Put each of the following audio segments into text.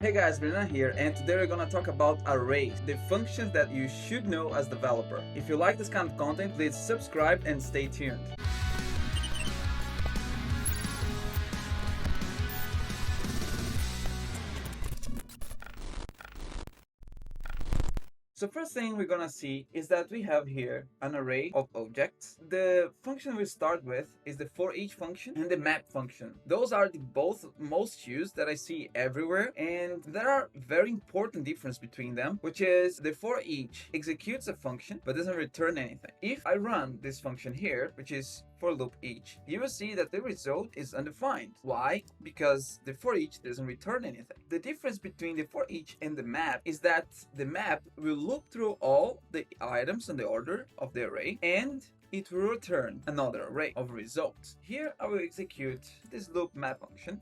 Hey guys, Brina here, and today we're gonna talk about arrays, the functions that you should know as developer. If you like this kind of content, please subscribe and stay tuned. So first thing we're gonna see is that we have here an array of objects. The function we start with is the for each function and the map function. Those are the both most used that I see everywhere, and there are very important difference between them, which is the for each executes a function but doesn't return anything. If I run this function here, which is for loop each, you will see that the result is undefined. Why? Because the for each doesn't return anything. The difference between the for each and the map is that the map will loop through all the items in the order of the array, and it will return another array of results. Here I will execute this loop map function.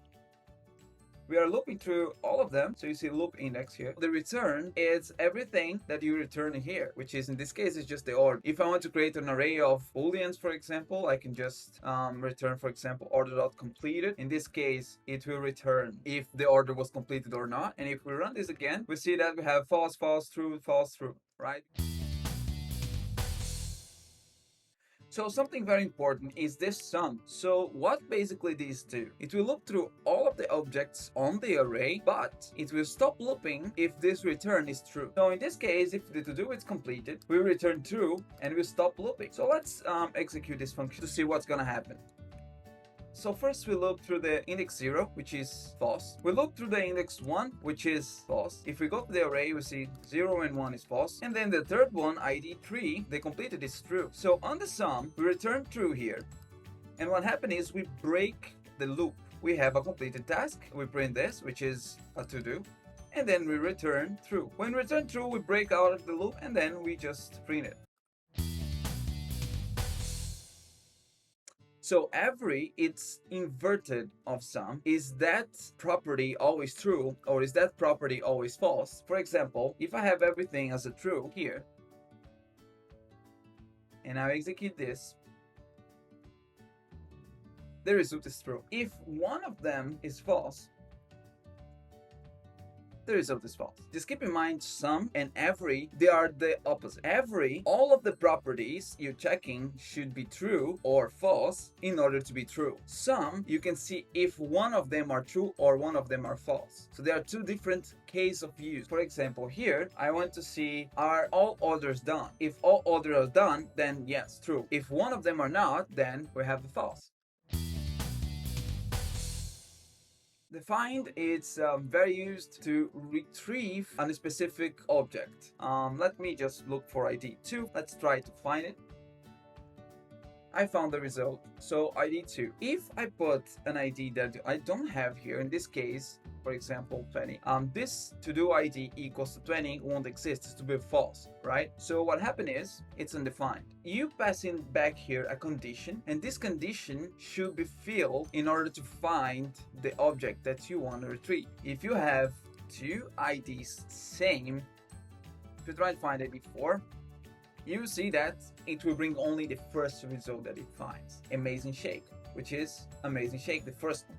We are looping through all of them, so you see loop index here. The return is everything that you return here, which is in this case is just the order. If I want to create an array of booleans, for example, I can just return, for example, order.completed. In this case, it will return if the order was completed or not. And if we run this again, we see that we have false, false, true, right? So something very important is this sum. So what basically these do? It will loop through all of the objects on the array, but it will stop looping if this return is true. So in this case, if the to-do is completed, we return true and we stop looping. So let's execute this function to see what's gonna happen. So first we loop through the index 0, which is false. We loop through the index 1, which is false. If we go to the array, we see 0 and 1 is false. And then the third one, ID 3, the completed is true. So on the sum, we return true here. And what happened is we break the loop. We have a completed task. We print this, which is a to-do. And then we return true. When we return true, we break out of the loop and then we just print it. So every it's inverted of sum. Is that property always true or is that property always false? For example, if I have everything as a true here and I execute this, the result is true. If one of them is false, the result is false. Just keep in mind sum and every, they are the opposite. Every, all of the properties you're checking should be true or false in order to be true. Sum, you can see if one of them are true or one of them are false. So there are two different cases of use. For example, here, I want to see, are all orders done? If all orders are done, then yes, true. If one of them are not, then we have the false. The find is very used to retrieve a specific object. Let me just look for ID 2. Let's try to find it. I found the result. So ID 2. If I put an ID that I don't have here, in this case, for example, 20, this to-do ID equals to 20 won't exist. It's to be false, right? So what happened is it's undefined. You pass in back here a condition, and this condition should be filled in order to find the object that you want to retrieve. If you have two IDs same, if you try to find ID 4, you see that it will bring only the first result that it finds. Amazing shake, which is amazing shake, the first one.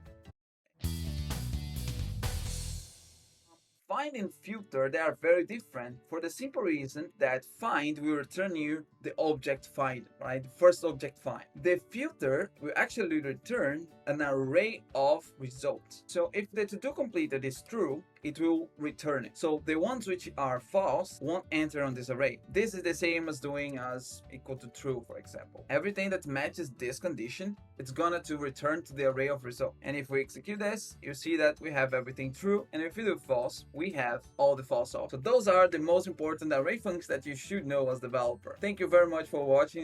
Find and filter, they are very different for the simple reason that find will return you the object find, right? The first object find. The filter will actually return an array of results. So if the to-do completed is true, it will return it. So the ones which are false won't enter on this array. This is the same as doing as equal to true, for example. Everything that matches this condition, it's gonna to return to the array of result. And if we execute this, you see that we have everything true. And if we do false, we have all the false off. So those are the most important array functions that you should know as developer. Thank you very much for watching.